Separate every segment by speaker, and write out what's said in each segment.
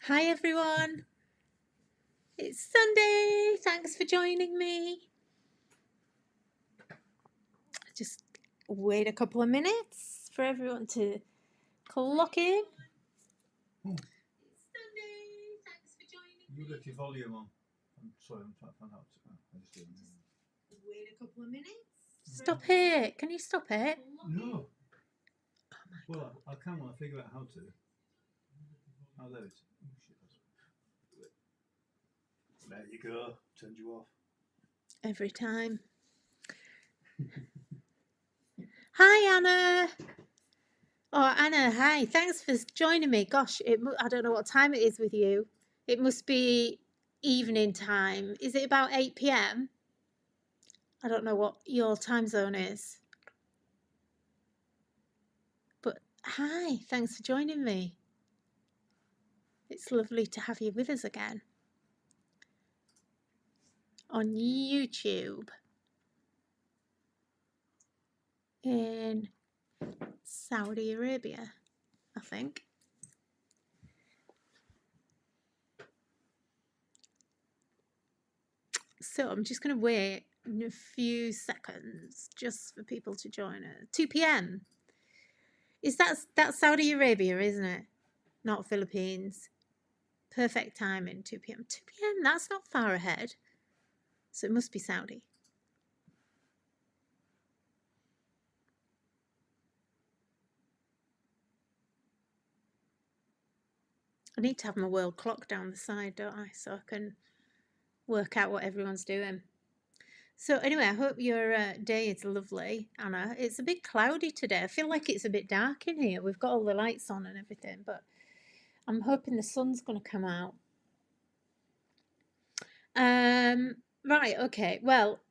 Speaker 1: Hi everyone, it's Sunday. Thanks for joining me. Just wait a couple of minutes for everyone to clock in. It's Sunday. Thanks for joining me.
Speaker 2: You left your volume on. I'm sorry, I'm trying to find out. I just did.
Speaker 1: Wait a couple of minutes. Stop it. Can you stop it?
Speaker 2: No.
Speaker 1: Oh my
Speaker 2: Well,
Speaker 1: God.
Speaker 2: I can when I figure out how to. Oh, there it is. Oh, shit, there you go. Turned you off.
Speaker 1: Every time. Hi Anna. Oh Anna, hi. Thanks for joining me. Gosh, I don't know what time it is with you. It must be evening time. Is it about 8 p.m.? I don't know what your time zone is. But hi, thanks for joining me. It's lovely to have you with us again on YouTube in Saudi Arabia, I think. So I'm just going to wait a few seconds just for people to join us. 2 p.m. Is that's Saudi Arabia, isn't it? Not Philippines. Perfect timing, 2 p.m. 2 p.m. That's not far ahead. So it must be Saudi. I need to have my world clock down the side, don't I? So I can work out what everyone's doing. So anyway, I hope your day is lovely, Anna. It's a bit cloudy today. I feel like it's a bit dark in here. We've got all the lights on and everything, but I'm hoping the sun's going to come out. Right, okay. Well,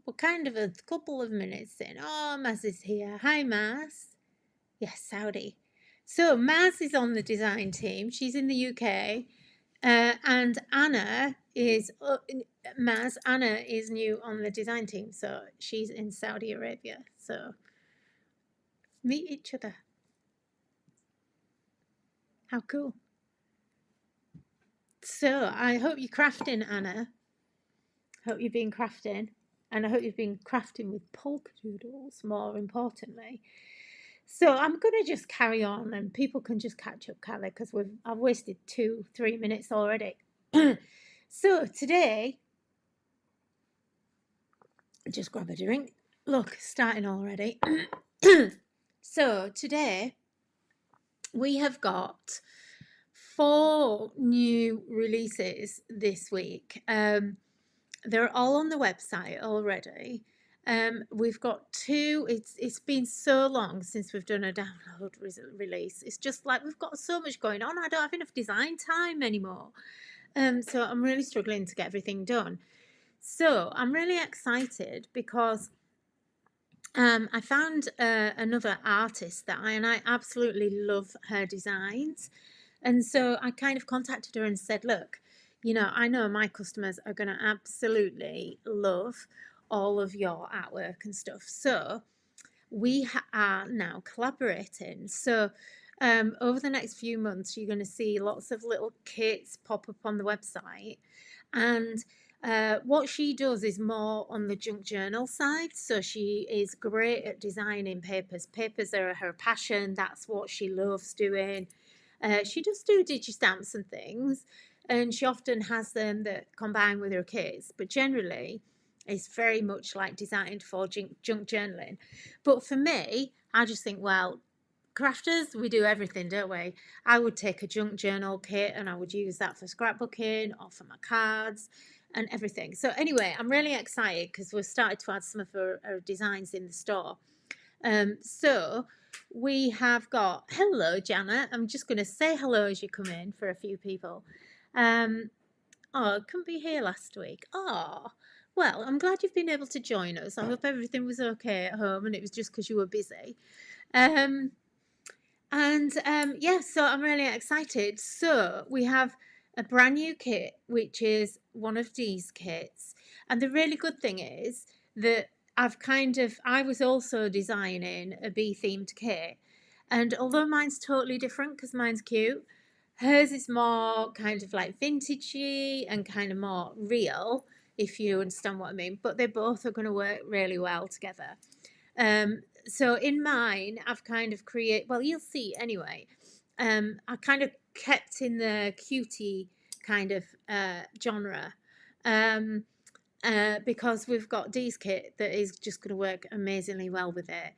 Speaker 1: we're kind of a couple of minutes in. Oh, Maz is here. Hi, Maz. Yes, Saudi. So Maz is on the design team. She's in the UK. And Anna is Anna is new on the design team, so she's in Saudi Arabia. So meet each other. How cool! So I hope you're crafting, Anna. Hope you've been crafting, and I hope you've been crafting with Polkadoodles. More importantly, so I'm gonna just carry on, and people can just catch up, Callie, because I've wasted 2-3 minutes already. So today. Just grab a drink. Look, starting already. So today we have got 4 new releases this week. They're all on the website already. We've got 2. It's been so long since we've done a download release. It's just like we've got so much going on. I don't have enough design time anymore. So I'm really struggling to get everything done. So I'm really excited because I found another artist that I absolutely love her designs. And so I kind of contacted her and said, look, I know my customers are going to absolutely love all of your artwork and stuff. So we are now collaborating. So over the next few months, you're going to see lots of little kits pop up on the website. And what she does is more on the junk journal side. So she is great at designing papers. Papers are her passion. That's what she loves doing. She does do digistamps and things, and she often has them that combine with her kits. But generally, it's very much like designed for junk journaling. But for me, I just think, well, crafters, we do everything, don't we? I would take a junk journal kit and I would use that for scrapbooking or for my cards and everything. So anyway, I'm really excited because we've started to add some of our designs in the store. So we have got, hello Janet, I'm just going to say hello as you come in for a few people. Couldn't be here last week. Well, I'm glad you've been able to join us. I hope everything was okay at home and it was just because you were busy. Yeah, so I'm really excited. So we have a brand new kit, which is one of Dee's kits. And the really good thing is that I was also designing a bee themed kit. And although mine's totally different because mine's cute, Hers is more kind of like vintagey and kind of more real, if you understand what I mean. But they both are going to work really well together. So in mine, I've kind of created, well, you'll see anyway. I kind of kept in the cutie kind of genre. Um, because we've got Dee's kit that is just going to work amazingly well with it.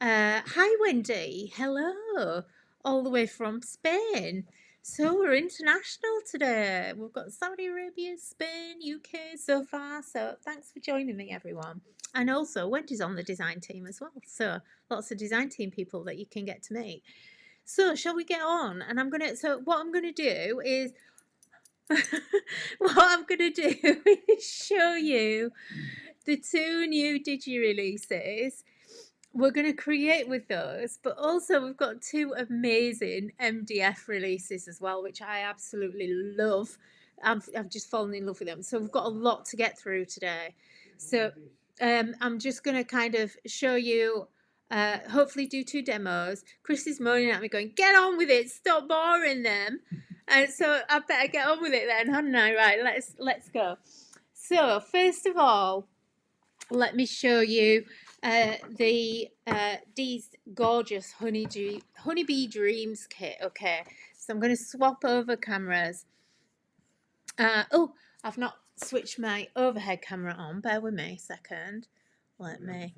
Speaker 1: Hi, Wendy. Hello. All the way from Spain. So we're international today. We've got Saudi Arabia, Spain, UK so far. So thanks for joining me, everyone. And also, Wendy's on the design team as well. So lots of design team people that you can get to meet. So shall we get on? And what I'm gonna do is what I'm going to do is show you the 2 new Digi releases. We're going to create with those, but also we've got 2 amazing MDF releases as well, which I absolutely love. I've just fallen in love with them. So we've got a lot to get through today. So I'm just going to kind of show you, hopefully do 2 demos. Chris is moaning at me going, get on with it, stop boring them. And so I better get on with it then, hadn't I? Right, let's go. So first of all, let me show you these gorgeous Honeybee Dreams kit. Okay, so I'm going to swap over cameras. Oh, I've not switched my overhead camera on. Bear with me a second. Let me.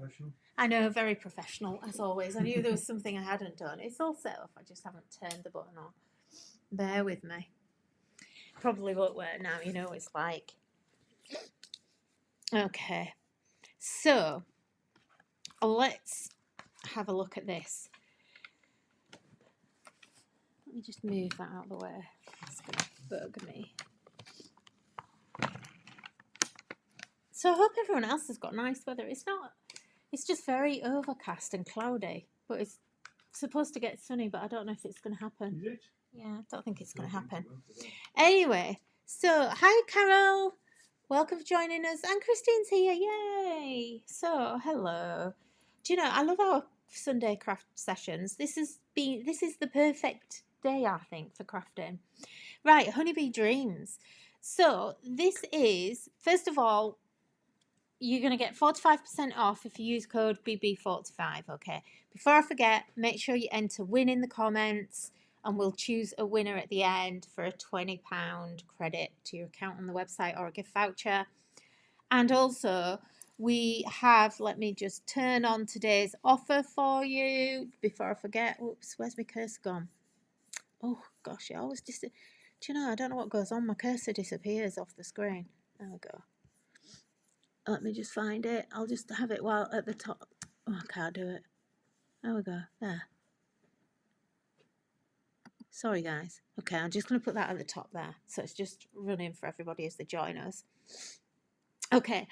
Speaker 1: I know, very professional as always. I knew there was something I hadn't done. It's all set up. I just haven't turned the button on. Bear with me. Probably won't work now. You know what it's like. Okay. So let's have a look at this. Let me just move that out of the way. It's going to bug me. So I hope everyone else has got nice weather. It's just very overcast and cloudy, but it's supposed to get sunny, but I don't know if it's going to happen.
Speaker 2: Is it?
Speaker 1: Yeah, I don't think it's going to happen. Anyway, so hi Carol. Welcome for joining us. And Christine's here. Yay. So, hello. Do you know, I love our Sunday craft sessions. This is the perfect day, I think, for crafting. Right, Honeybee Dreams. So, this is, first of all, you're going to get 45% off if you use code BB45, okay? Before I forget, make sure you enter win in the comments and we'll choose a winner at the end for a £20 credit to your account on the website or a gift voucher. And also, we have, let me just turn on today's offer for you before I forget. Oops, where's my cursor gone? Oh, gosh, it always do you know, I don't know what goes on. My cursor disappears off the screen. There we go. Let me just find it. I'll just have it while at the top. Oh, I can't do it. There we go. There. Sorry, guys. Okay, I'm just going to put that at the top there. So it's just running for everybody as they join us. Okay,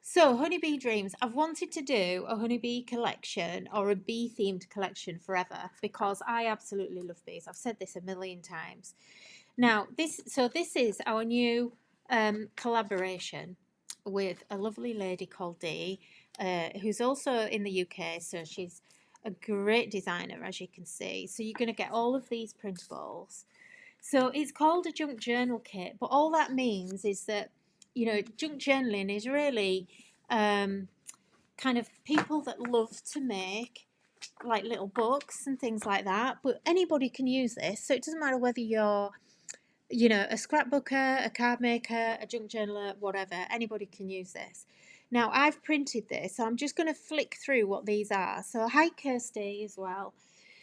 Speaker 1: so Honeybee Dreams. I've wanted to do a honeybee collection or a bee-themed collection forever because I absolutely love bees. I've said this a million times. Now, this is our new collaboration with a lovely lady called Dee, who's also in the UK, so she's a great designer, as you can see. So you're going to get all of these printables. So it's called a junk journal kit, but all that means is that, you know, junk journaling is really kind of people that love to make like little books and things like that, but anybody can use this. So it doesn't matter whether you're, you know, a scrapbooker, a card maker, a junk journaler, whatever, anybody can use this. Now I've printed this, so I'm just going to flick through what these are. So hi Kirsty as well.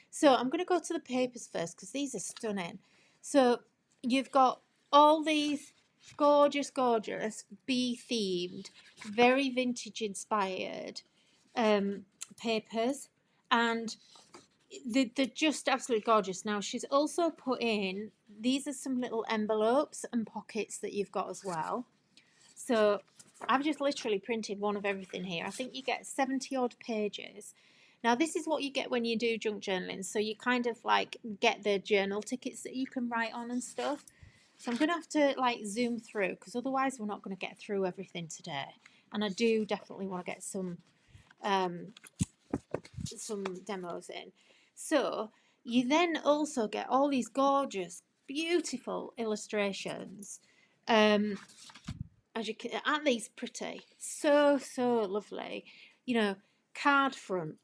Speaker 1: So I'm going to go to the papers first because these are stunning. So you've got all these gorgeous bee themed, very vintage inspired papers, and they're just absolutely gorgeous. Now she's also put in, these are some little envelopes and pockets that you've got as well. So I've just literally printed one of everything here. I think you get 70 odd pages. Now this is what you get when you do junk journaling. So you kind of like get the journal tickets that you can write on and stuff. So I'm going to have to like zoom through because otherwise we're not going to get through everything today. And I do definitely want to get some demos in. So you then also get all these gorgeous, beautiful illustrations. As you can, aren't these pretty? So lovely. You know, card front.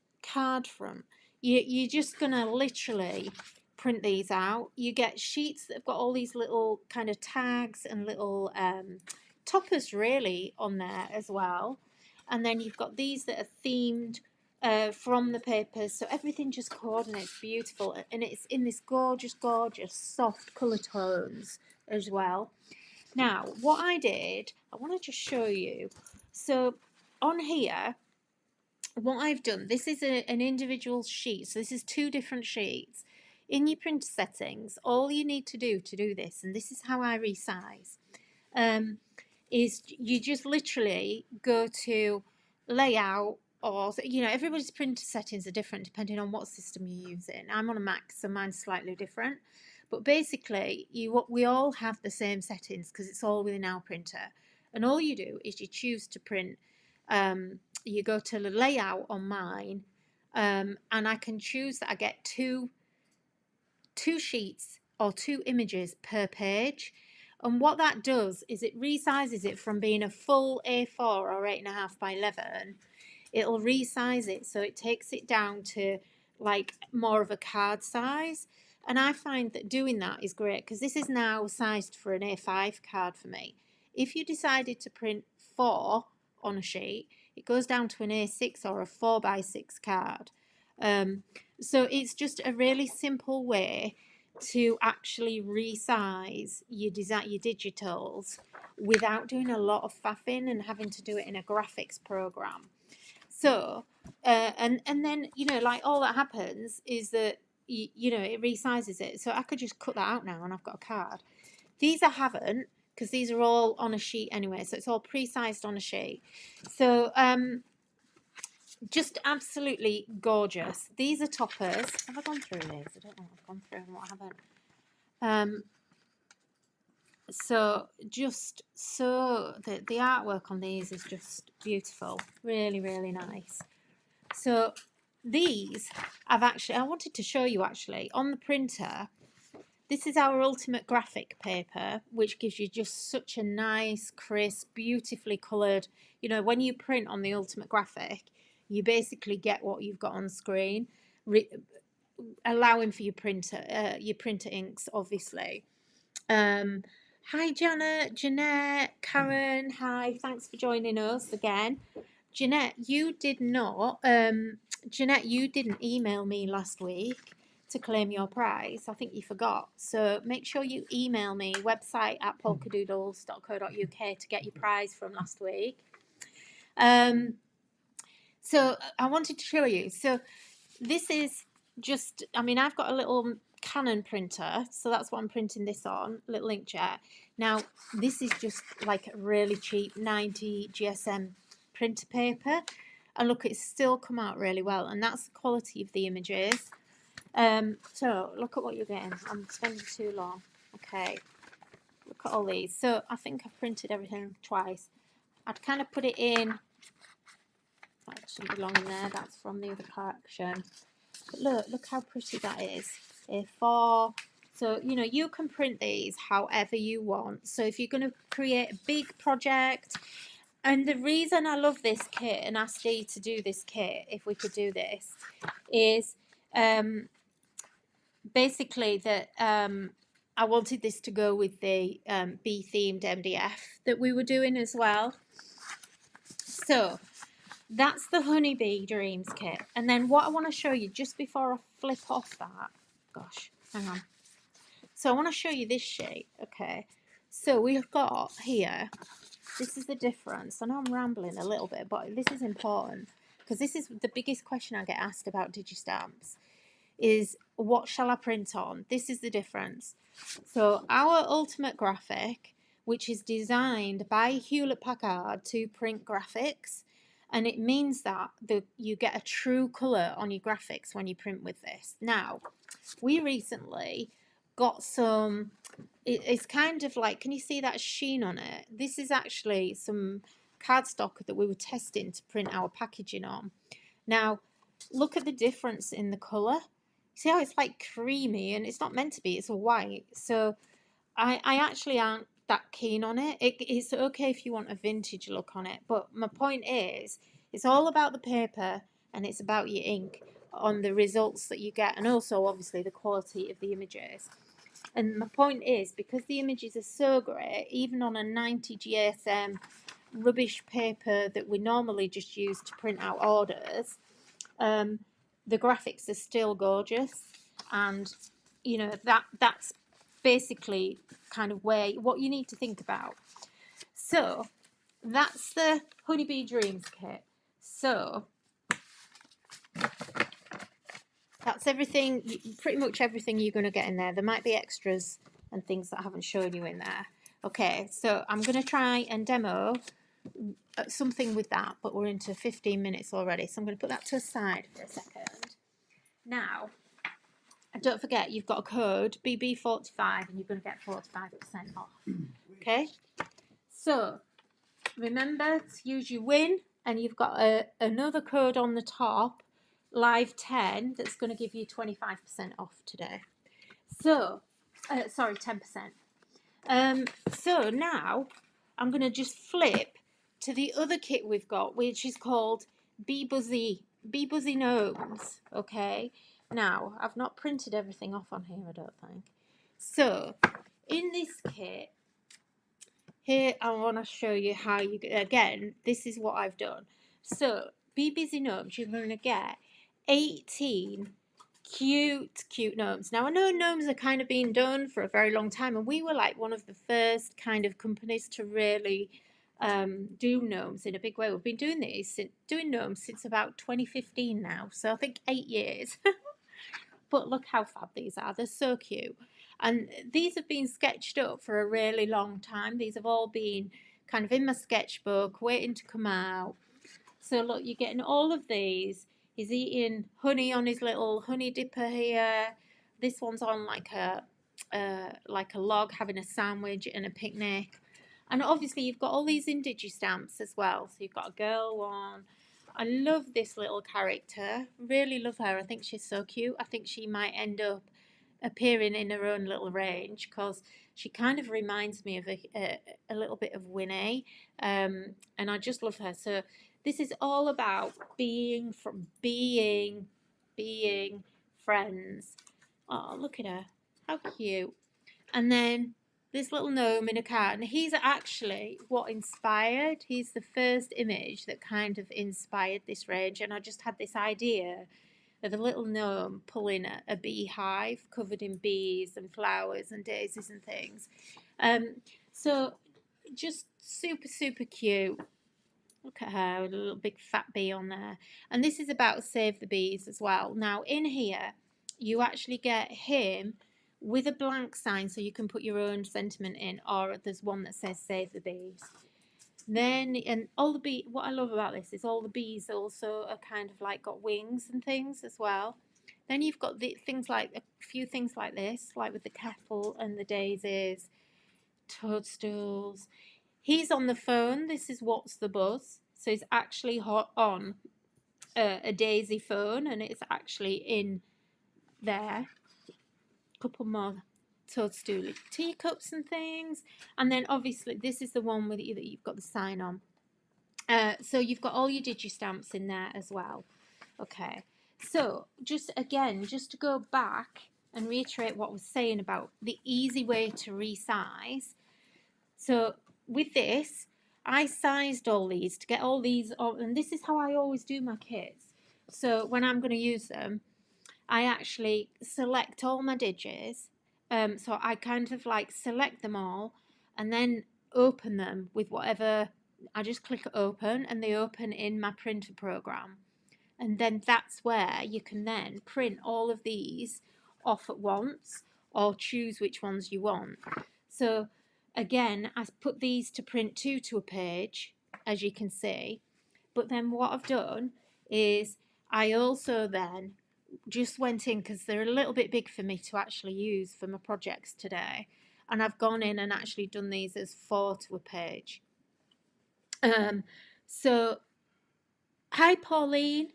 Speaker 1: You're just gonna literally print these out. You get sheets that have got all these little kind of tags and little toppers really on there as well. And then you've got these that are themed from the papers, so everything just coordinates beautiful, and it's in this gorgeous soft colour tones as well. Now, what I did, I want to just show you. So on here, what I've done, this is an individual sheet. So this is 2 different sheets. In your printer settings, all you need to do this, and this is how I resize, is you just literally go to layout, or, you know, everybody's printer settings are different depending on what system you're using. I'm on a Mac, so mine's slightly different. But basically, we all have the same settings because it's all within our printer. And all you do is you choose to print. You go to the layout on mine, and I can choose that I get two sheets or 2 images per page. And what that does is it resizes it from being a full A4 or 8.5 by 11. It'll resize it, so it takes it down to like more of a card size. And I find that doing that is great because this is now sized for an A5 card for me. If you decided to print 4 on a sheet, it goes down to an A6 or a 4 by 6 card. So it's just a really simple way to actually resize your digitals without doing a lot of faffing and having to do it in a graphics program. So and then, you know, like all that happens is that you know, it resizes it. So I could just cut that out now and I've got a card. These I haven't, because these are all on a sheet anyway, so it's all pre-sized on a sheet. So just absolutely gorgeous. These are toppers. Have I gone through these? I don't know if I've gone through them, what I haven't. So just so the artwork on these is just beautiful, really nice. So these I wanted to show you actually on the printer. This is our ultimate graphic paper, which gives you just such a nice, crisp, beautifully coloured. You know, when you print on the ultimate graphic, you basically get what you've got on screen, allowing for your printer inks, obviously. Hi, Jeanette, Karen. Hi, thanks for joining us again. Jeanette, you did not. Jeanette, you didn't email me last week to claim your prize. I think you forgot. So make sure you email me, website at polkadoodles.co.uk, to get your prize from last week. So I wanted to show you. So this is just, I mean, I've got a little Canon printer, so that's what I'm printing this on, little inkjet. Now, this is just like a really cheap 90 GSM printer paper. And look, it's still come out really well. And that's the quality of the images. So look at what you're getting. I'm spending too long. Okay, look at all these. So I think I've printed everything twice. I'd kind of put it in. That shouldn't belong in there. That's from the other collection. But look how pretty that is. A4. So, you know, you can print these however you want. So if you're going to create a big project, and the reason I love this kit and asked Dee to do this kit, if we could do this, is basically that I wanted this to go with the bee themed MDF that we were doing as well. So that's the Honey Bee Dreams kit. And then what I want to show you just before I flip off that, gosh, hang on. So I want to show you this sheet, okay? So we've got here, this is the difference. I know I'm rambling a little bit, but this is important because this is the biggest question I get asked about Digistamps, is what shall I print on? This is the difference. So our ultimate graphic, which is designed by Hewlett-Packard to print graphics, and it means that you get a true colour on your graphics when you print with this. Now, we recently got some, it's kind of like, can you see that sheen on it? This is actually some cardstock that we were testing to print our packaging on. Now, look at the difference in the colour. See how it's like creamy, and it's not meant to be, it's white. So I actually aren't that keen on it. It's okay if you want a vintage look on it, but my point is, it's all about the paper and it's about your ink on the results that you get, and also obviously the quality of the images. And my point is, because the images are so great, even on a 90 GSM rubbish paper that we normally just use to print out orders, the graphics are still gorgeous. And you know, that's basically kind of what you need to think about. So that's the Honeybee Dreams kit. So that's everything, pretty much everything you're going to get in there. There might be extras and things that I haven't shown you in there. Okay, so I'm going to try and demo something with that, but we're into 15 minutes already, so I'm going to put that to a side for a second. Now, don't forget, you've got a code, BB45, and you're going to get 45% off. Okay? So, remember to use your win, and you've got another code on the top, live10, that's going to give you 25% off today. So, sorry, 10%. So now I'm going to just flip to the other kit we've got, which is called Bee Buzzy Gnomes. Okay. Now, I've not printed everything off on here, I don't think. So, in this kit, here I want to show you how you, again, this is what I've done. So, Bee Busy Gnomes, you're going to get 18 cute gnomes. Now, I know gnomes are kind of being done for a very long time, and we were like one of the first kind of companies to really do gnomes in a big way. We've been doing gnomes since about 2015 now, so I think 8 years. But look how fab these are. They're so cute. And these have been sketched up for a really long time. These have all been kind of in my sketchbook, waiting to come out. So look, you're getting all of these. He's eating honey on his little honey dipper here. This one's on like a log, having a sandwich and a picnic. And obviously you've got all these in digi-stamps as well. So you've got a girl one. I love this little character. Really love her. I think she's so cute. I think she might end up appearing in her own little range, because she kind of reminds me of a little bit of Winnie. And I just love her. So this is all about being friends. Oh, look at her. How cute. And then this little gnome in a car, and he's actually what inspired, he's the first image that kind of inspired this range. And I just had this idea of a little gnome pulling a beehive covered in bees and flowers and daisies and things. So just super cute. Look at her with a little big fat bee on there. And this is about Save the Bees as well. Now in here you actually get him with a blank sign, so you can put your own sentiment in, or there's one that says Save the Bees. Then, and all the bee, what I love about this is all the bees also are kind of like got wings and things as well. Then you've got the things like a few things like this, like with the kettle and the daisies, toadstools. He's on the phone. This is What's the Buzz. So he's actually on a daisy phone, and it's actually in there. Couple more toadstool teacups and things. And then obviously this is the one with that you've got the sign on. So you've got all your digi-stamps in there as well. Okay, so just to go back and reiterate what I was saying about the easy way to resize. So with this, I sized all these to get all these, and this is how I always do my kits. So when I'm going to use them, I actually select all my digits. So I kind of like select them all and then open them with whatever. I just click open, and they open in my printer program. And then that's where you can then print all of these off at once, or choose which ones you want. So again, I put these to print 2 to a page, as you can see. But then what I've done is I also then just went in, because they're a little bit big for me to actually use for my projects today, and I've gone in and actually done these as 4 to a page. So hi Pauline,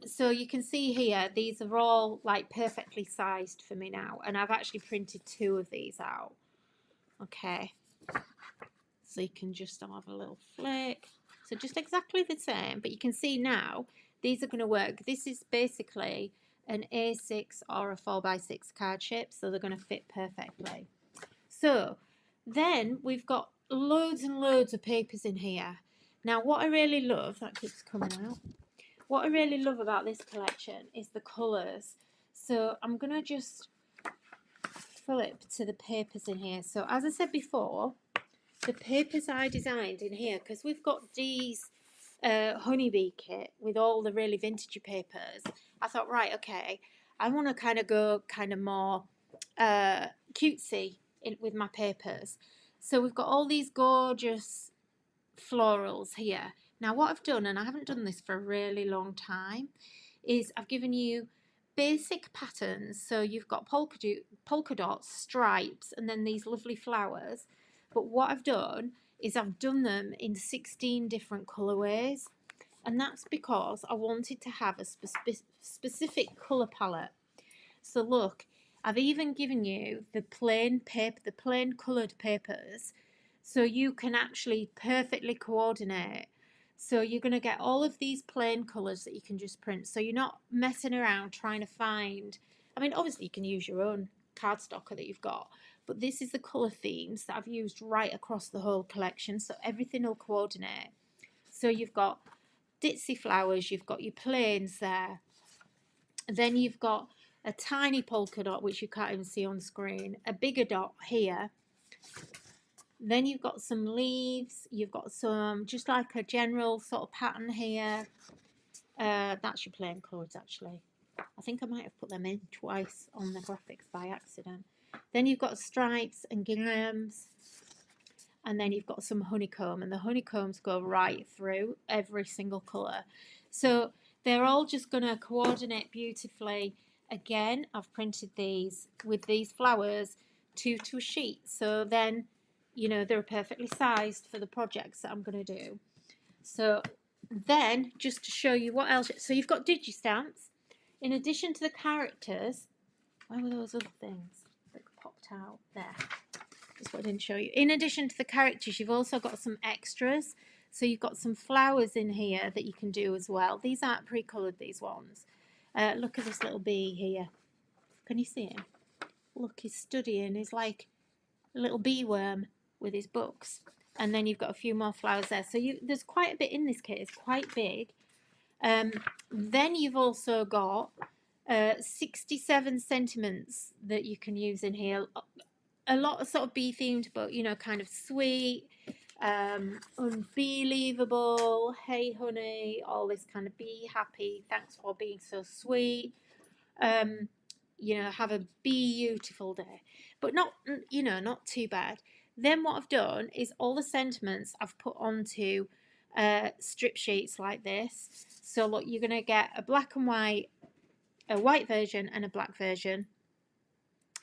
Speaker 1: So you can see here, these are all like perfectly sized for me now, and I've actually printed 2 of these out. Okay, so you can just have a little flick. So just exactly the same, but you can see now these are going to work. This is basically an A6 or a 4x6 card shape, so they're going to fit perfectly. So then we've got loads and loads of papers in here. Now what I really love, that keeps coming out, what I really love about this collection is the colours. So I'm going to just flip to the papers in here. So as I said before, the papers I designed in here, because we've got Dee's Honey Bee kit with all the really vintagey papers, I thought, right, okay, I want to kind of go kind of more cutesy with my papers. So we've got all these gorgeous florals here. Now what I've done, and I haven't done this for a really long time, is I've given you basic patterns. So you've got polka dots, stripes, and then these lovely flowers. But what I've done is I've done them in 16 different colourways. And that's because I wanted to have a specific colour palette. So look, I've even given you the plain paper, the plain coloured papers, so you can actually perfectly coordinate. So you're going to get all of these plain colours that you can just print. So you're not messing around trying to find, I mean, obviously you can use your own cardstock that you've got, but this is the colour themes that I've used right across the whole collection, so everything will coordinate. So you've got ditzy flowers, you've got your plains there, then you've got a tiny polka dot, which you can't even see on screen, a bigger dot here. Then you've got some leaves, you've got some, just like a general sort of pattern here. That's your plain colours actually. I think I might have put them in twice on the graphics by accident. Then you've got stripes and ginghams. And then you've got some honeycomb, and the honeycombs go right through every single colour. So they're all just going to coordinate beautifully. Again, I've printed these with these flowers to a sheet. So then, you know, they're perfectly sized for the projects that I'm going to do. So then, just to show you what else. So you've got digistamps. In addition to the characters, where were those other things that popped out there? That's what I didn't show you. In addition to the characters, you've also got some extras. So you've got some flowers in here that you can do as well. These aren't pre-coloured, these ones. Look at this little bee here. Can you see him? Look, he's studying. He's like a little bee worm with his books. And then you've got a few more flowers there. So there's quite a bit in this kit. It's quite big. Then you've also got 67 sentiments that you can use in here. A lot of sort of bee themed, but you know, kind of sweet, unbelievable, hey honey, all this kind of be happy, thanks for being so sweet, you know, have a beautiful day, but not, you know, not too bad. Then what I've done is all the sentiments I've put onto strip sheets like this. So look, you're going to get a black and white, a white version and a black version.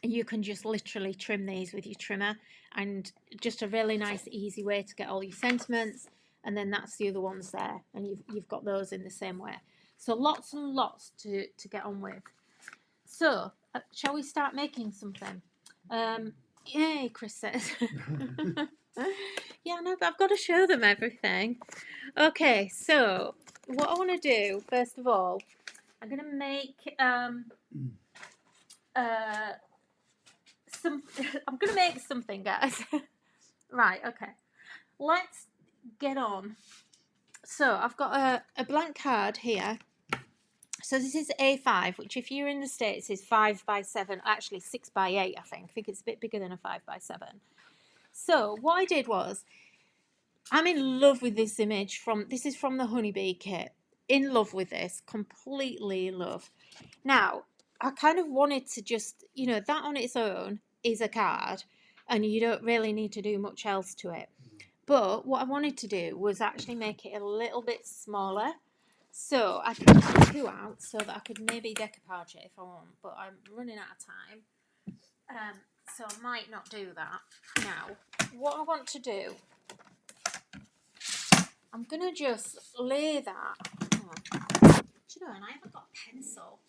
Speaker 1: You can just literally trim these with your trimmer, and just a really nice easy way to get all your sentiments. And then that's the other ones there, and you've got those in the same way. So lots and lots to get on with. So shall we start making something? Yay, Chris says. Yeah, no, but I've got to show them everything. Okay, so what I want to do first of all, I'm going to make I'm going to make something, guys. Right, okay. Let's get on. So I've got a blank card here. So this is A5, which if you're in the States is 5x7, actually 6x8, I think. I think it's a bit bigger than a 5x7. So what I did was, I'm in love with this image this is from the Honey Bee kit. In love with this, completely in love. Now, I kind of wanted to just, you know, that on its own is a card and you don't really need to do much else to it. But what I wanted to do was actually make it a little bit smaller. So I put 2 out so that I could maybe decoupage it if I want, but I'm running out of time. So I might not do that. Now, what I want to do, I'm going to just lay that, Do you know, and I haven't got a pencil.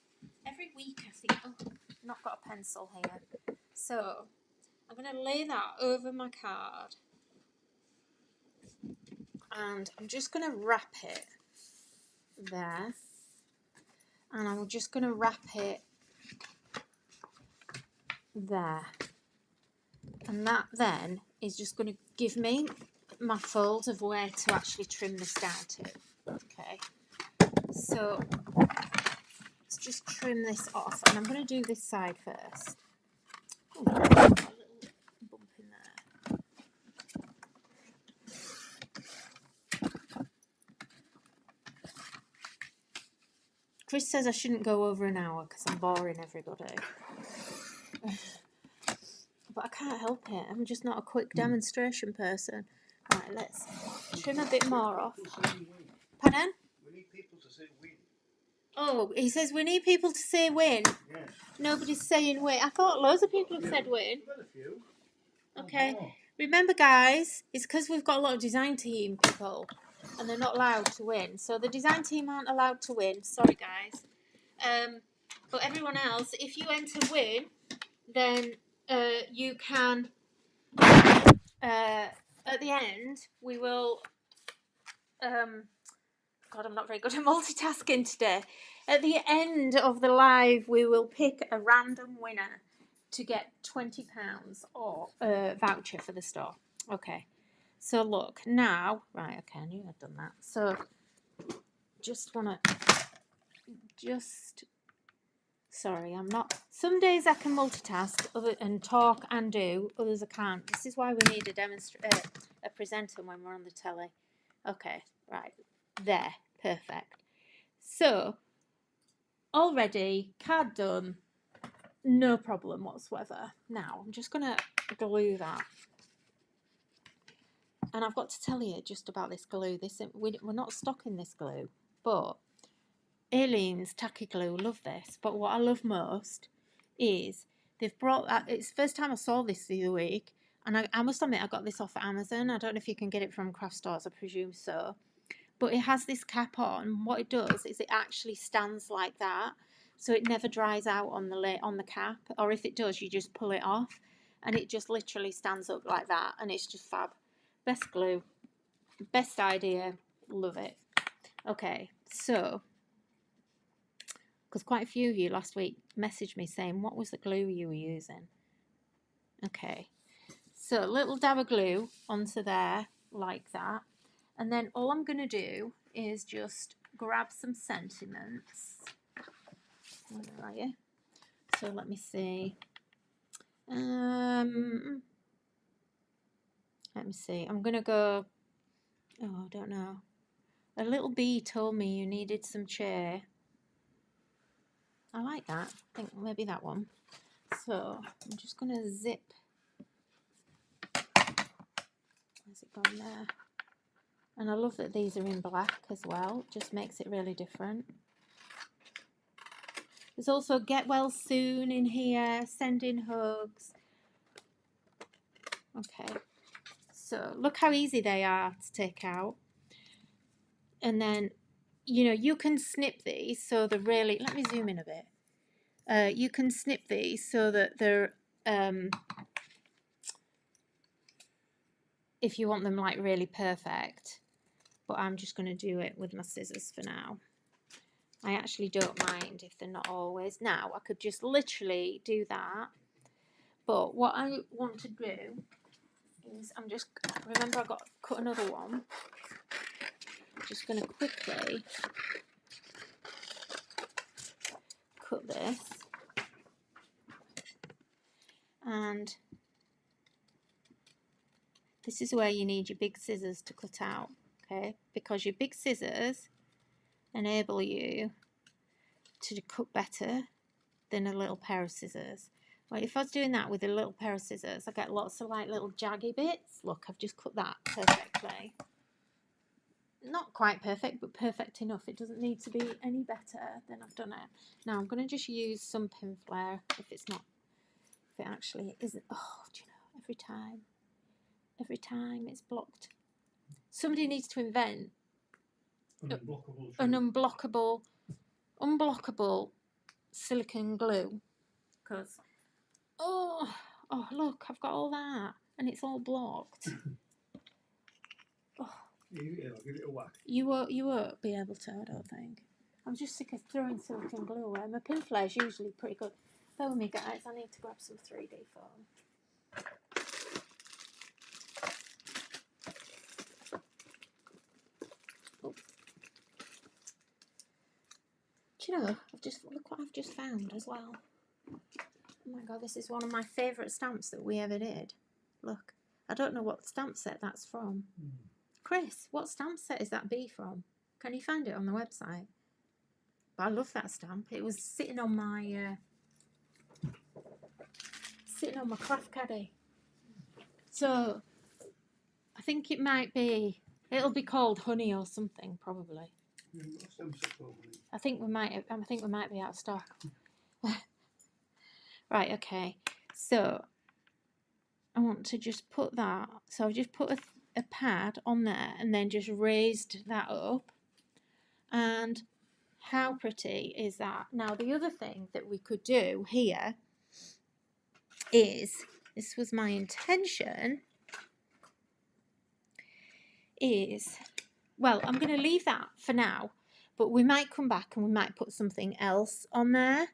Speaker 1: Every week I think, oh, I've not got a pencil here. So I'm going to lay that over my card. And I'm just going to wrap it there. And I'm just going to wrap it there. And that then is just going to give me my fold of where to actually trim this down to. Okay. So let's just trim this off. And I'm going to do this side first. Oh, got a little bump in there. Chris says I shouldn't go over an hour because I'm boring everybody. But I can't help it. I'm just not a quick demonstration person. Right, let's trim a bit more off. Pardon?
Speaker 2: We need people to say win.
Speaker 1: Oh, he says we need people to say win.
Speaker 2: Yes.
Speaker 1: Nobody's saying win. I thought loads of people have said win.
Speaker 2: We've got a few.
Speaker 1: Okay.
Speaker 2: Oh.
Speaker 1: Remember, guys, it's because we've got a lot of design team people and they're not allowed to win. So the design team aren't allowed to win. Sorry, guys. But everyone else, if you enter win, then you can, at the end, we will, God, I'm not very good at multitasking today. At the end of the live, we will pick a random winner to get £20 or a voucher for the store. Okay. So look, now, right, okay, I knew I'd done that. So just want to, sorry, I'm not, some days I can multitask and talk and do, others I can't. This is why we need a presenter when we're on the telly. Okay, right, there, perfect. So, already, card done, no problem whatsoever. Now, I'm just going to glue that. And I've got to tell you just about this glue. We're not stocking this glue, but Aileen's Tacky Glue, love this. But what I love most is they've brought, it's the first time I saw this the other week, and I must admit I got this off Amazon. I don't know if you can get it from craft stores, I presume so. But it has this cap on. What it does is it actually stands like that, so it never dries out on the cap. Or if it does, you just pull it off, and it just literally stands up like that, and it's just fab. Best glue, best idea, love it. Okay, so because quite a few of you last week messaged me saying what was the glue you were using. Okay, so a little dab of glue onto there like that. And then all I'm going to do is just grab some sentiments. Where are you? So let me see. Let me see. I'm going to go, oh, I don't know. A little bee told me you needed some cheer. I like that. I think maybe that one. So I'm just going to zip. Where's it gone there? And I love that these are in black as well. Just makes it really different. There's also get well soon in here. Sending hugs. Okay. So look how easy they are to take out. And then, you know, you can snip these so they're really, let me zoom in a bit. You can snip these so that they're, if you want them like really perfect. But I'm just going to do it with my scissors for now. I actually don't mind if they're not always. Now, I could just literally do that. But what I want to do is I'm just, remember I got to cut another one. I'm just going to quickly cut this. And this is where you need your big scissors to cut out, okay? Because your big scissors enable you to cut better than a little pair of scissors. Well, if I was doing that with a little pair of scissors, I get lots of like little jaggy bits. Look, I've just cut that perfectly. Not quite perfect, but perfect enough. It doesn't need to be any better than I've done it. Now I'm going to just use some pin flare if it's not, if it actually isn't. Oh, do you know, every time it's blocked. Somebody needs to invent an unblockable unblockable silicone glue because oh look, I've got all that and it's all blocked. Oh.
Speaker 2: Give it a whack.
Speaker 1: You won't be able to, I don't think. I'm just sick of throwing silicone glue away. My pin flare is usually pretty good. Bear with me, guys. I need to grab some 3D foam. Oh. Do you know, look what I've just found as well. Oh my god, this is one of my favourite stamps that we ever did. Look, I don't know what stamp set that's from. Chris, what stamp set is that Bee from? Can you find it on the website? But I love that stamp. It was sitting on my craft caddy. So I think it might be. It'll be called Honey or something probably. I think we might be out of stock. Right. Okay. So I want to just put that. So I just put a pad on there and then just raised that up. And how pretty is that? Now the other thing that we could do here is, this was my intention, is, well, I'm going to leave that for now, but we might come back and we might put something else on there.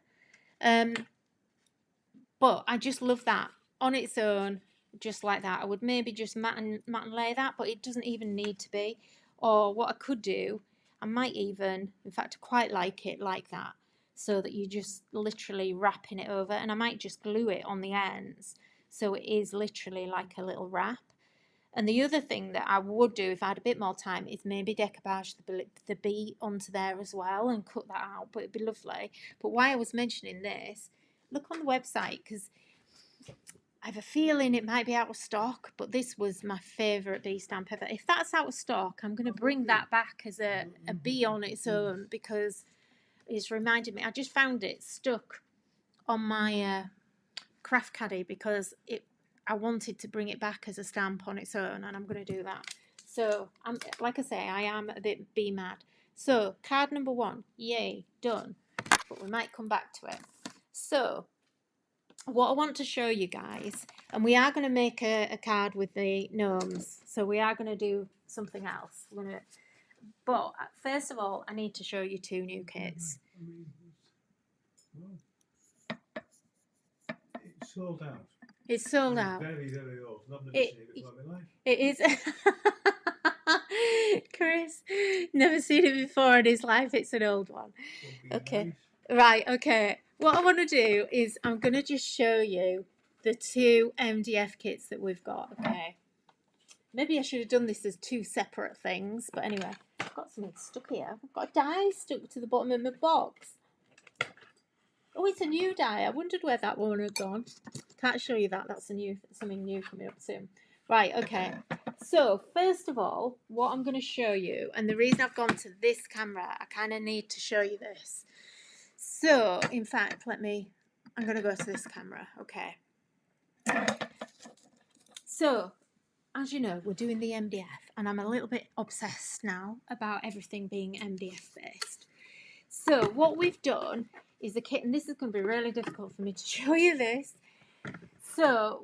Speaker 1: But I just love that on its own, just like that. I would maybe just matte and lay that, but it doesn't even need to be. Or what I could do, I might even, in fact, I quite like it like that, so that you're just literally wrapping it over, and I might just glue it on the ends, so it is literally like a little wrap. And the other thing that I would do if I had a bit more time is maybe decoupage the bee onto there as well and cut that out, but it'd be lovely. But why I was mentioning this, look on the website, because I have a feeling it might be out of stock, but this was my favourite bee stamp ever. If that's out of stock, I'm going to bring that back as a bee on its own, because it's reminded me, I just found it stuck on my craft caddy because I wanted to bring it back as a stamp on its own, and I'm going to do that. So, like I say, I am a bit bee mad. So, card number 1, yay, done. But we might come back to it. So, what I want to show you guys, and we are going to make a card with the gnomes, so we are going to do something else. But first of all, I need to show you 2 new kits.
Speaker 2: It's sold out.
Speaker 1: It's sold out.
Speaker 2: Very, very old. I've never seen it before in my life.
Speaker 1: It is. Chris, never seen it before in his life. It's an old one. Okay. Nice. Right, okay. What I want to do is I'm going to just show you the 2 MDF kits that we've got, okay? Maybe I should have done this as 2 separate things, but anyway, I've got something stuck here. I've got a die stuck to the bottom of my box. Oh, it's a new die. I wondered where that one had gone. Can't show you that. That's something new coming up soon. Right, okay. So, first of all, what I'm going to show you, and the reason I've gone to this camera, I kind of need to show you this. So, in fact, I'm going to go to this camera, okay. So, as you know, we're doing the MDF, and I'm a little bit obsessed now about everything being MDF based. So, what we've done is the kit, and this is going to be really difficult for me to show you this. So,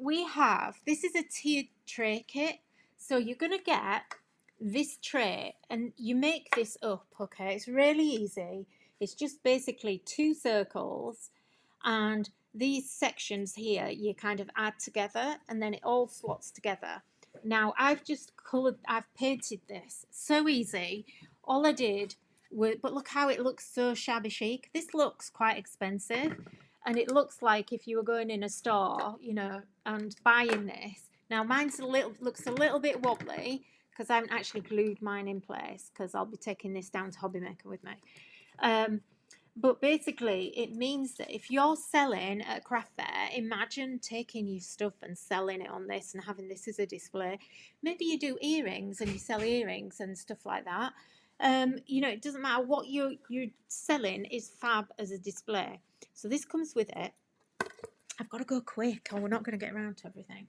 Speaker 1: this is a tiered tray kit. So, you're going to get this tray, and you make this up, okay? It's really easy. It's just basically 2 circles, and these sections here you kind of add together, and then it all slots together. Now I've painted this. So easy. All I did was, but look how it looks, so shabby chic. This looks quite expensive, and it looks like if you were going in a store, you know, and buying this. Now mine's looks a little bit wobbly because I haven't actually glued mine in place, because I'll be taking this down to Hobby Maker with me. But basically it means that if you're selling at a craft fair, imagine taking your stuff and selling it on this and having this as a display. Maybe you do earrings and you sell earrings and stuff like that. You know, it doesn't matter what you're selling, is fab as a display. So this comes with it. I've got to go quick or we're not going to get around to everything.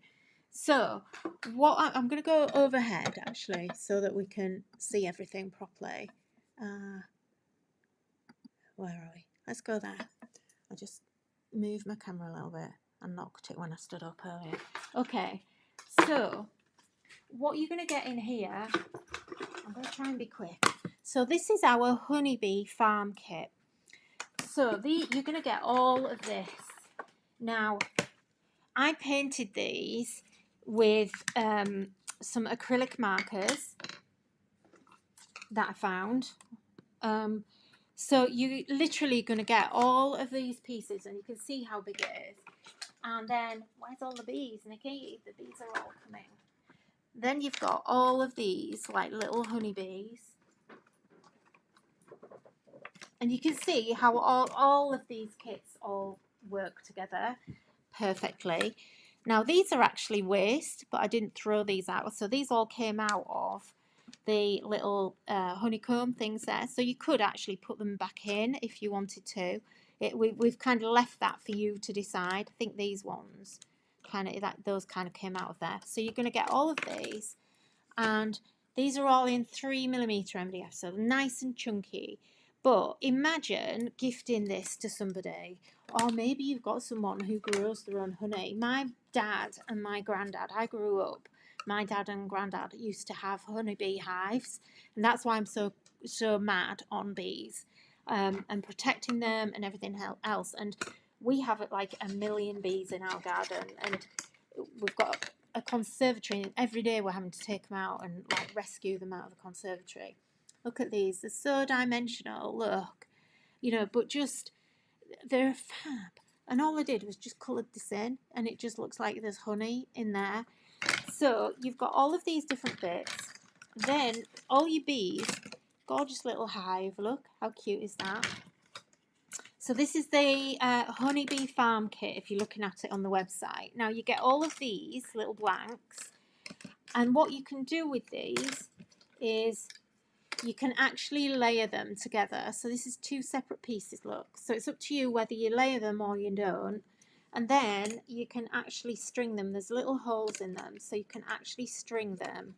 Speaker 1: So I'm going to go overhead actually so that we can see everything properly. where are we? Let's go there. I just moved my camera a little bit and knocked it when I stood up earlier. Okay, so what you're going to get in here, I'm going to try and be quick. So this is our Honey Bee Farm Kit. So you're going to get all of this. Now, I painted these with some acrylic markers that I found. So you're literally going to get all of these pieces, and you can see how big it is. And then, where's all the bees, Nikki? The bees are all coming. Then you've got all of these, like little honeybees. And you can see how all of these kits all work together perfectly. Now, these are actually waste, but I didn't throw these out. So these all came out of the little honeycomb things there. So you could actually put them back in if you wanted to. We've kind of left that for you to decide. I think these ones, those kind of came out of there. So you're going to get all of these. And these are all in 3mm MDF, so nice and chunky. But imagine gifting this to somebody, or maybe you've got someone who grows their own honey. My dad and my granddad, I grew up, my dad and granddad used to have honeybee hives, and that's why I'm so mad on bees and protecting them and everything else. And we have like 1 million bees in our garden, and we've got a conservatory, and every day we're having to take them out and like rescue them out of the conservatory. Look at these, they're so dimensional, look, you know, but just, they're fab. And all I did was just coloured this in, and it just looks like there's honey in there. So you've got all of these different bits, then all your bees, gorgeous little hive, look, how cute is that? So this is the Honey Bee Farm Kit, if you're looking at it on the website. Now you get all of these little blanks, and what you can do with these is you can actually layer them together. So this is 2 separate pieces, look. So it's up to you whether you layer them or you don't. And then you can actually string them. There's little holes in them, so you can actually string them.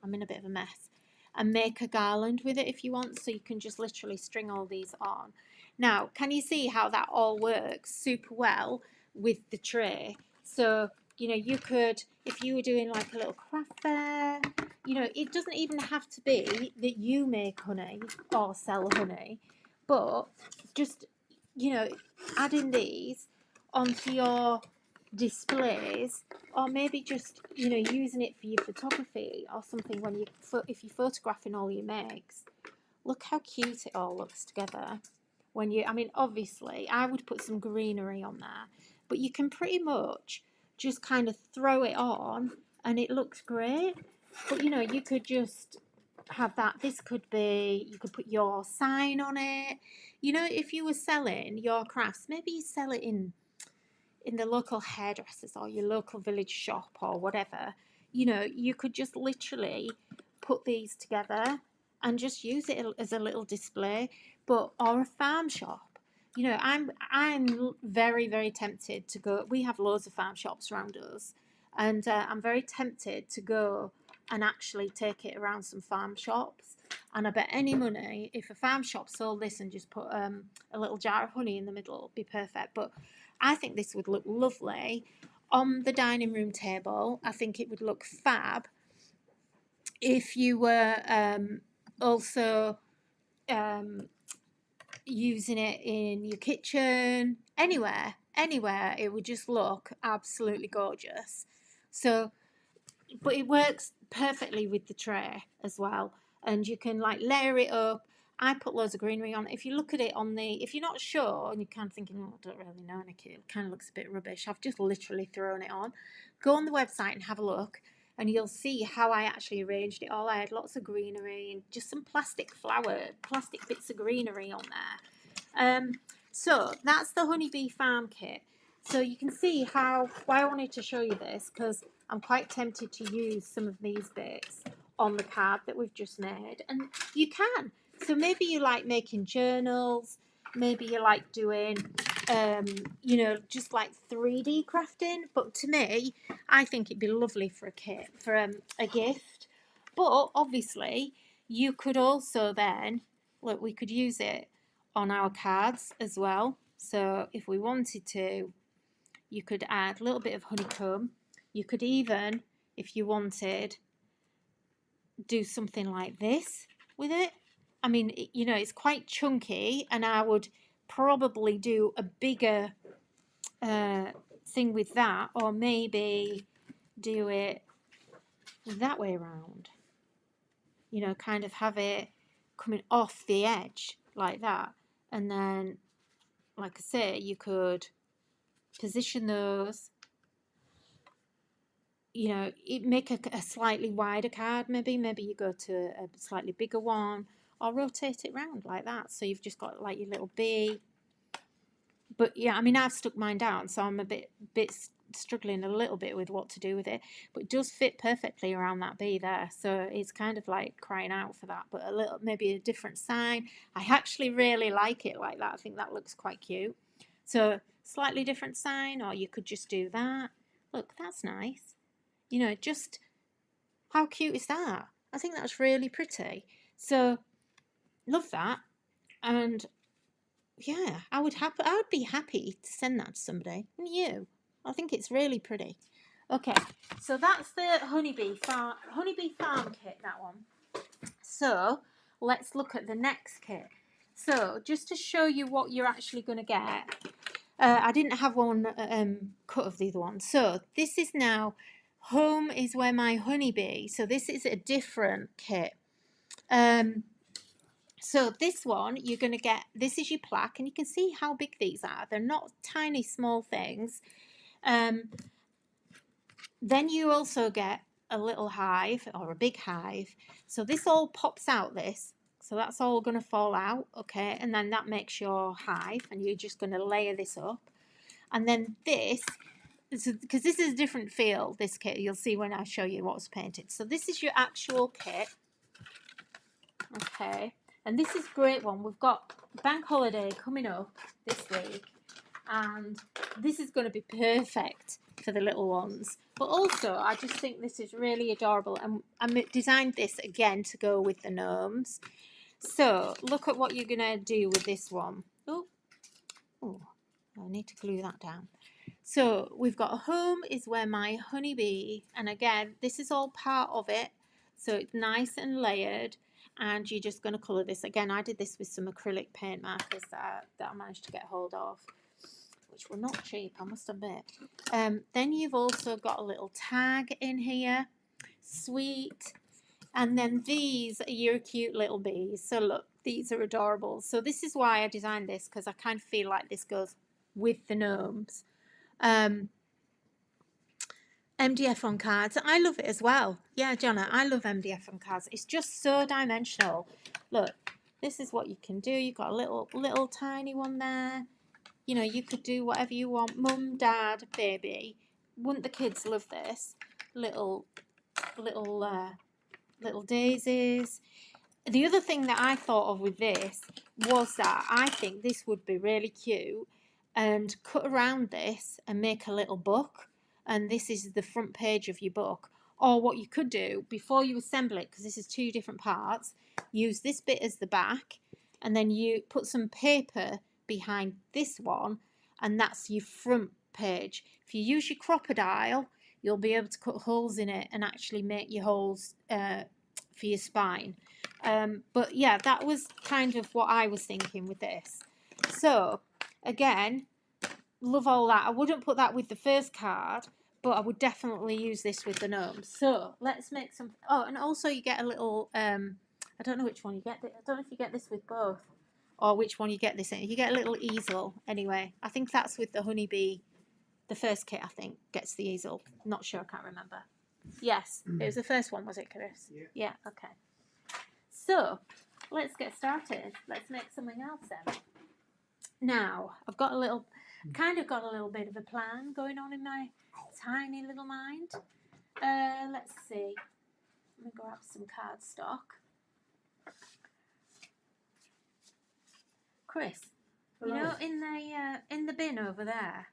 Speaker 1: I'm in a bit of a mess. And make a garland with it if you want, so you can just literally string all these on. Now, can you see how that all works super well with the tray? So, you know, you could, if you were doing like a little craft fair, you know, it doesn't even have to be that you make honey or sell honey, but just, you know, adding these onto your displays, or maybe just, you know, using it for your photography or something when you, if you're photographing all your makes. Look how cute it all looks together. When you, I mean, obviously I would put some greenery on there, but you can pretty much just kind of throw it on and it looks great. But you know, you could just have that, this could be, you could put your sign on it. You know, if you were selling your crafts, maybe you sell it in the local hairdressers or your local village shop or whatever, you know, you could just literally put these together and just use it as a little display. But, or a farm shop, you know, I'm very, very tempted to go. We have loads of farm shops around us, and I'm very tempted to go and actually take it around some farm shops. And I bet any money, if a farm shop sold this and just put a little jar of honey in the middle, it'd be perfect. But I think this would look lovely on the dining room table. I think it would look fab if you were also using it in your kitchen, anywhere, it would just look absolutely gorgeous. So, but it works perfectly with the tray as well, and you can like layer it up. I put loads of greenery on it. If you look at it on the, if you're not sure and you're kind of thinking, oh, I don't really know, Nikki, it kind of looks a bit rubbish, I've just literally thrown it on. Go on the website and have a look, and you'll see how I actually arranged it all. I had lots of greenery and just some plastic bits of greenery on there. So that's the Honey Bee Farm Kit. So you can see how, why I wanted to show you this, because I'm quite tempted to use some of these bits on the card that we've just made, and you can. So maybe you like making journals, maybe you like doing, you know, just like 3D crafting. But to me, I think it'd be lovely for a kit, for a gift. But obviously, you could also then, look, we could use it on our cards as well. So if we wanted to, you could add a little bit of honeycomb. You could even, if you wanted, do something like this with it. I mean, you know, it's quite chunky, and I would probably do a bigger thing with that, or maybe do it that way around. You know, kind of have it coming off the edge like that. And then, like I say, you could position those, you know, make a slightly wider card maybe. Maybe you go to a slightly bigger one, or rotate it round like that. So you've just got like your little bee. But yeah, I mean, I've stuck mine down, so I'm a bit struggling a little bit with what to do with it. But it does fit perfectly around that bee there. So it's kind of like crying out for that, but a little, maybe a different sign. I actually really like it like that. I think that looks quite cute. So slightly different sign, or you could just do that. Look, that's nice. You know, just how cute is that? I think that's really pretty. So love that. And yeah, I would be happy to send that to somebody. Wouldn't you? I think it's really pretty. Okay, so that's the Honey Bee Farm kit, that one. So let's look at the next kit. So just to show you what you're actually going to get, I didn't have one cut of the other one. So this is now Home is Where My Honey Bee. So this is a different kit. So this one, you're going to get, this is your plaque, and you can see how big these are. They're not tiny, small things. Then you also get a little hive or a big hive. So this all pops out, this. So that's all going to fall out, okay? And then that makes your hive, and you're just going to layer this up. And then this, because this is a different feel, this kit, you'll see when I show you what's painted. So this is your actual kit, okay? And this is a great one. We've got bank holiday coming up this week, and this is going to be perfect for the little ones. But also, I just think this is really adorable, and I designed this again to go with the gnomes. So look at what you're going to do with this one. Oh, I need to glue that down. So we've got Home is Where My Honey Bee, and again, this is all part of it. So it's nice and layered, and you're just going to colour this. Again, I did this with some acrylic paint markers that I managed to get hold of, which were not cheap, I must admit. Then you've also got a little tag in here, sweet. And then these are your cute little bees. So look, these are adorable. So this is why I designed this, because I kind of feel like this goes with the gnomes. MDF on cards. I love it as well. Yeah, Jonna, I love MDF on cards. It's just so dimensional. Look, this is what you can do. You've got a little tiny one there. You know, you could do whatever you want. Mum, dad, baby. Wouldn't the kids love this? Little daisies. The other thing that I thought of with this was that I think this would be really cute, and cut around this and make a little book, and this is the front page of your book. Or what you could do before you assemble it, because this is two different parts, use this bit as the back, and then you put some paper behind this one, and that's your front page. If you use your crocodile, you'll be able to cut holes in it and actually make your holes for your spine. But yeah, that was kind of what I was thinking with this. So again, love all that. I wouldn't put that with the first card, but I would definitely use this with the gnomes. So let's make some. Oh, and also you get a little. I don't know which one you get. I don't know if you get this with both, or which one you get this in. You get a little easel. Anyway, I think that's with the honeybee. The first kit, I think, gets the easel. Not sure, I can't remember. Yes, it was the first one, was it, Chris? Yeah, okay. So, let's get started. Let's make something else then. Now, I've got a little bit of a plan going on in my tiny little mind. Let's see. Let me grab some cardstock. Chris, you know, in the bin over there,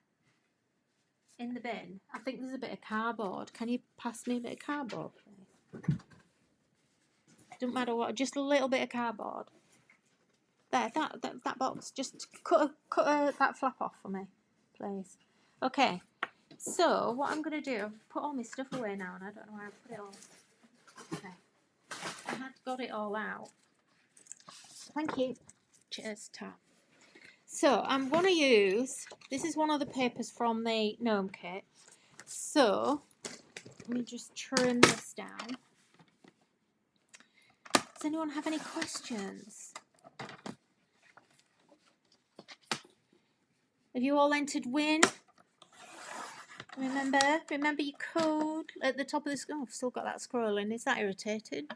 Speaker 1: in the bin, I think there's a bit of cardboard. Can you pass me a bit of cardboard, please? Don't matter what, just a little bit of cardboard. There, that box. Just cut that flap off for me, please. Okay. So what I'm gonna do, I've put all my stuff away now, and I don't know where I put it all. Okay. I had got it all out. Thank you. Cheers, Tom. So I'm gonna use. This is one of the papers from the gnome kit. So let me just trim this down. Does anyone have any questions? Have you all entered win? Remember your code at the top of the screen. Oh, I've still got that scrolling. Is that irritating?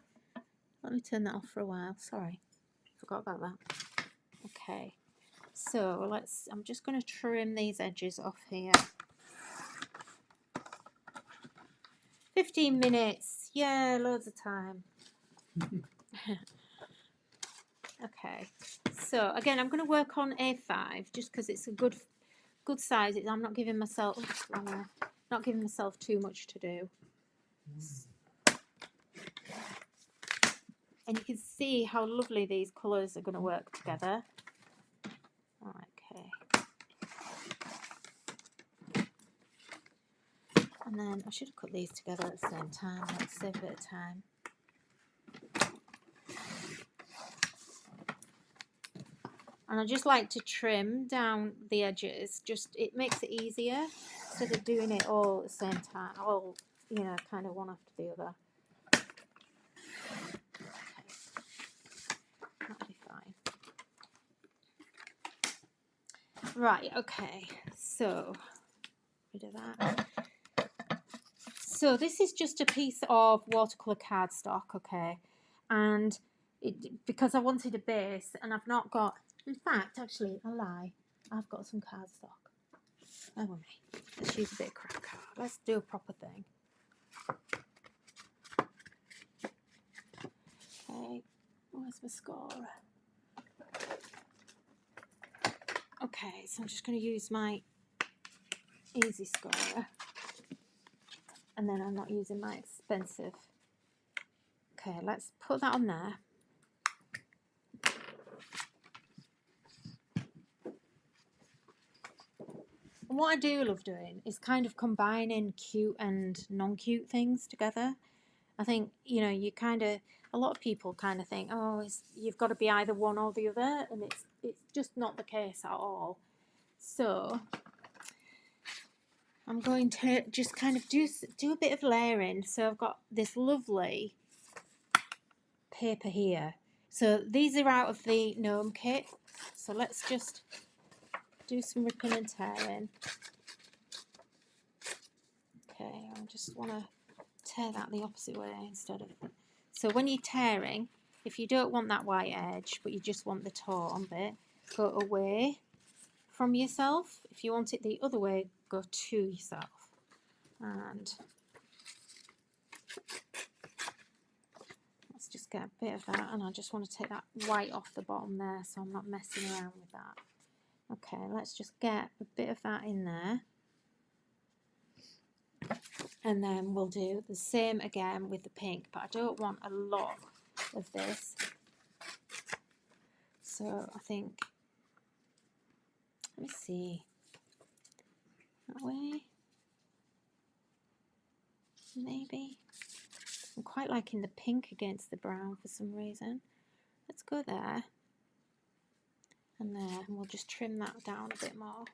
Speaker 1: Let me turn that off for a while. Sorry, forgot about that. Okay, so I'm just going to trim these edges off here. 15 minutes. Yeah, loads of time. Okay, so again, I'm going to work on A5 just because it's a good size. I'm not giving myself too much to do. And you can see how lovely these colours are going to work together. Okay. And then I should have cut these together at the same time. Let's save a bit of time. And I just like to trim down the edges. Just it makes it easier instead of doing it all at the same time. All, you know, kind of one after the other. That'll be fine. Right, okay. So, rid of that. So this is just a piece of watercolour cardstock, okay? And because I wanted a base and I've not got... In fact, actually, I lie. I've got some cardstock. Oh, well, let's use a bit of craft card. Let's do a proper thing. Okay, where's my scorer? Okay, so I'm just going to use my easy scorer. And then I'm not using my expensive. Okay, let's put that on there. And what I do love doing is kind of combining cute and non-cute things together. I think, you know, a lot of people kind of think, oh, you've got to be either one or the other, and it's just not the case at all. So I'm going to just kind of do a bit of layering. So I've got this lovely paper here. So these are out of the gnome kit. So let's just do some ripping and tearing. Okay, I just want to tear that the opposite way instead of... So when you're tearing, if you don't want that white edge, but you just want the torn bit, go away from yourself. If you want it the other way, go to yourself. And let's just get a bit of that, and I just want to take that white off the bottom there so I'm not messing around with that. Okay, let's just get a bit of that in there. And then we'll do the same again with the pink, but I don't want a lot of this. So I think, let me see, that way, maybe. I'm quite liking the pink against the brown for some reason. Let's go there and there, and we'll just trim that down a bit more.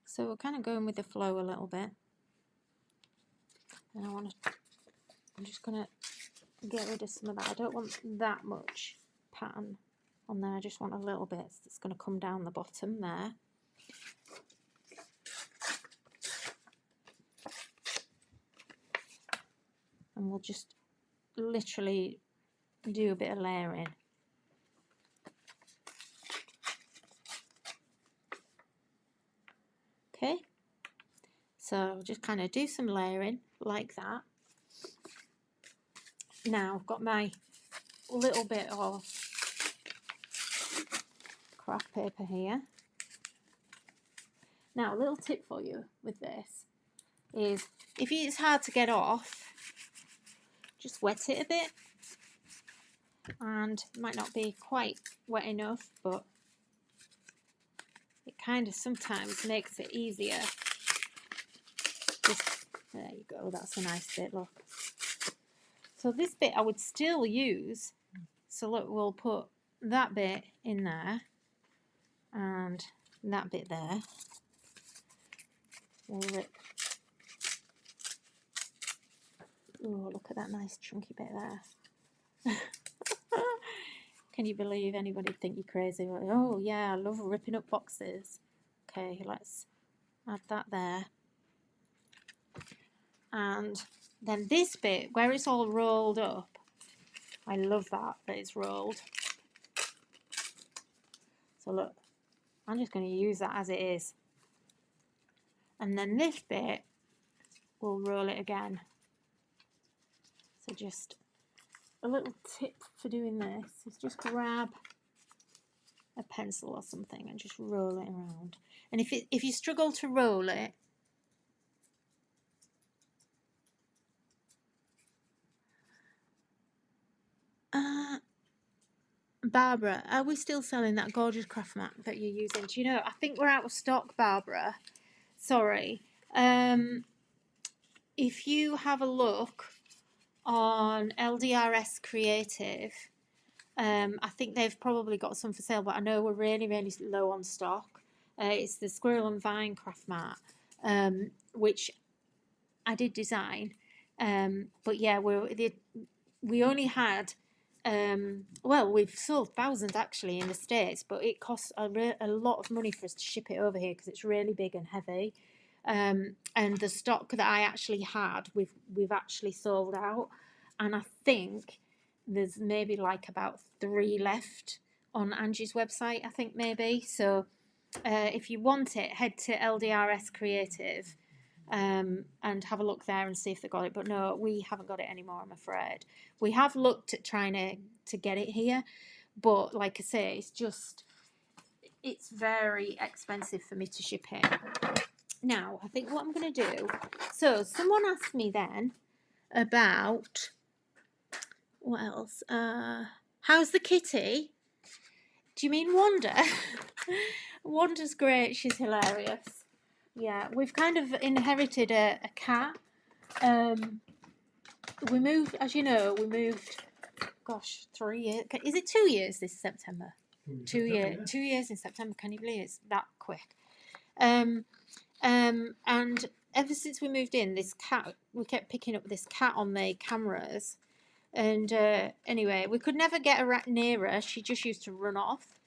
Speaker 1: So we're kind of going with the flow a little bit. And I'm just going to get rid of some of that. I don't want that much pattern on there. I just want a little bit that's going to come down the bottom there. And we'll just literally do a bit of layering. Okay, so just kind of do some layering like that. Now I've got my little bit of craft paper here. Now a little tip for you with this is, if it's hard to get off, just wet it a bit. And it might not be quite wet enough, but it kind of sometimes makes it easier. Just, there you go, that's a nice bit, look. So this bit I would still use. So look, we'll put that bit in there and that bit there. We'll rip. Oh, look at that nice chunky bit there. Can you believe anybody would think you're crazy? Oh yeah, I love ripping up boxes. Okay, let's add that there. And then this bit where it's all rolled up, I love that it's rolled. So look, I'm just going to use that as it is. And then this bit, we'll roll it again. So just a little tip for doing this is just grab a pencil or something and just roll it around. And if you struggle to roll it, Barbara, are we still selling that gorgeous craft mat that you're using? Do you know, I think we're out of stock, Barbara. Sorry. If you have a look on LDRS Creative, I think they've probably got some for sale, but I know we're really, really low on stock. It's the Squirrel and Vine craft mat, which I did design. But yeah, we only had, well, we've sold thousands actually in the States, but it costs a lot of money for us to ship it over here because it's really big and heavy. And the stock that I actually had, we've actually sold out, and I think there's maybe like about 3 left on Angie's website, I think maybe. So if you want it, head to LDRS Creative and have a look there and see if they got it. But no, we haven't got it anymore, I'm afraid. We have looked at trying to get it here, but like I say, it's very expensive for me to ship it. Now, I think what I'm going to do, so someone asked me then about, what else? How's the kitty? Do you mean Wanda? Wanda's great, she's hilarious. Yeah, we've kind of inherited a cat. We moved, as you know, gosh, 3 years. Is it 2 years this September? 2 years. Yeah. 2 years in September. Can you believe it's that quick? And ever since we moved in, this cat, we kept picking up this cat on the cameras. And anyway, we could never get her near her. She just used to run off.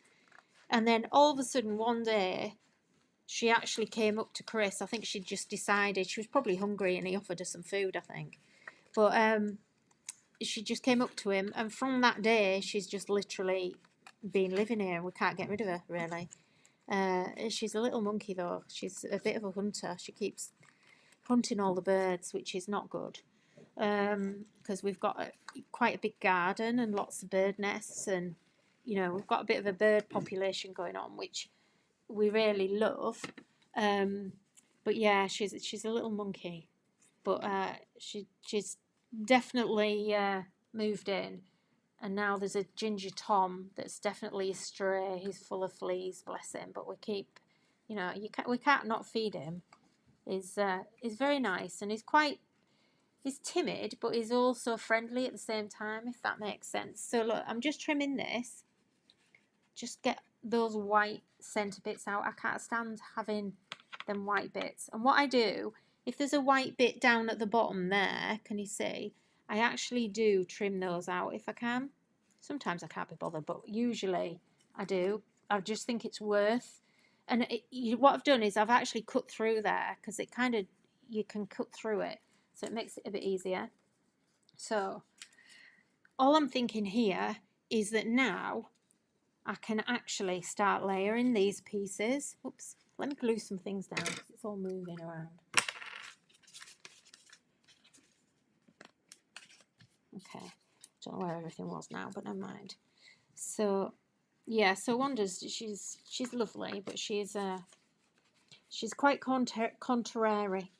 Speaker 1: And then all of a sudden, one day, she actually came up to Chris. I think she just decided, she was probably hungry and he offered her some food, I think. But she just came up to him. And from that day, she's just literally been living here. We can't get rid of her, really. She's a little monkey, though. She's a bit of a hunter. She keeps hunting all the birds, which is not good. Because we've got quite a big garden and lots of bird nests. And, you know, we've got a bit of a bird population going on, which we really love. But yeah, she's a little monkey. But she's definitely moved in. And now there's a ginger Tom that's definitely a stray. He's full of fleas, bless him. But we keep, you know, we can't not feed him. He's very nice, and he's timid, but he's also friendly at the same time, if that makes sense. So look, I'm just trimming this. Just get those white centre bits out. I can't stand having them white bits. And what I do, if there's a white bit down at the bottom there, can you see? I actually do trim those out if I can. Sometimes I can't be bothered, but usually I do. I just think it's worth. And what I've done is I've actually cut through there because it kind of, you can cut through it. So it makes it a bit easier. So all I'm thinking here is that now I can actually start layering these pieces. Oops, let me glue some things down because it's all moving around. Okay, don't know where everything was now, but never mind. So yeah, so Wanda's, she's lovely, but she's quite contrary.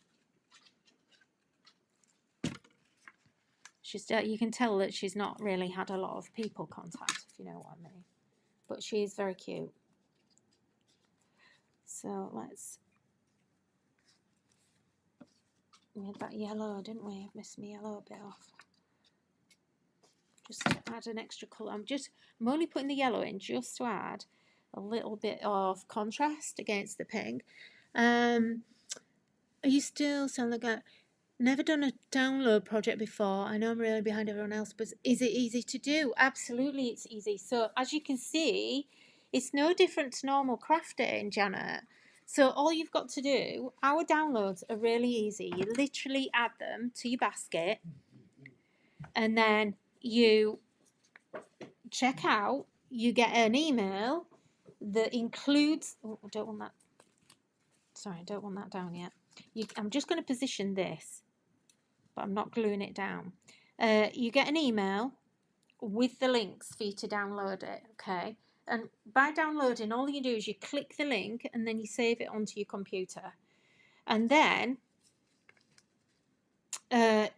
Speaker 1: You can tell that she's not really had a lot of people contact, if you know what I mean. But she is very cute. So let's. We had that yellow, didn't we? I've missed my yellow bit off. Just to add an extra colour. I'm only putting the yellow in just to add a little bit of contrast against the pink. Are you still sound like a never done a download project before? I know I'm really behind everyone else, but is it easy to do? Absolutely, it's easy. So as you can see, it's no different to normal crafting, Janet. So all you've got to do, our downloads are really easy. You literally add them to your basket, and then you check out. You get an email that includes. Oh, I don't want that. Sorry, I don't want that down yet. I'm just going to position this, but I'm not gluing it down. You get an email with the links for you to download it, okay? And by downloading, all you do is you click the link and then you save it onto your computer. And then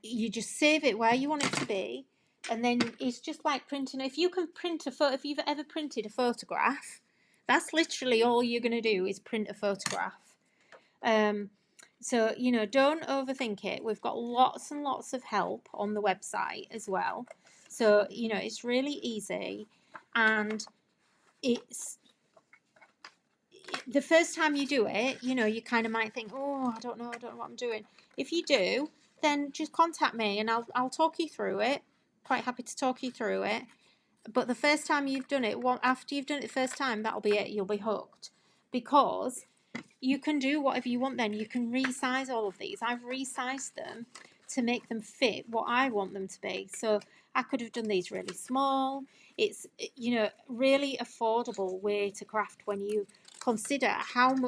Speaker 1: you just save it where you want it to be. And then it's just like printing. If you can print a photo, if you've ever printed a photograph, that's literally all you're going to do is print a photograph. So, you know, don't overthink it. We've got lots and lots of help on the website as well. So, you know, it's really easy. And it's the first time you do it, you know, you kind of might think, oh, I don't know what I'm doing. If you do, then just contact me and I'll talk you through it. Quite happy to talk you through it. But the first time you've done it, after you've done it the first time, that'll be it. You'll be hooked. Because you can do whatever you want then. You can resize all of these. I've resized them to make them fit what I want them to be. So I could have done these really small. It's, you know, really affordable way to craft when you consider how much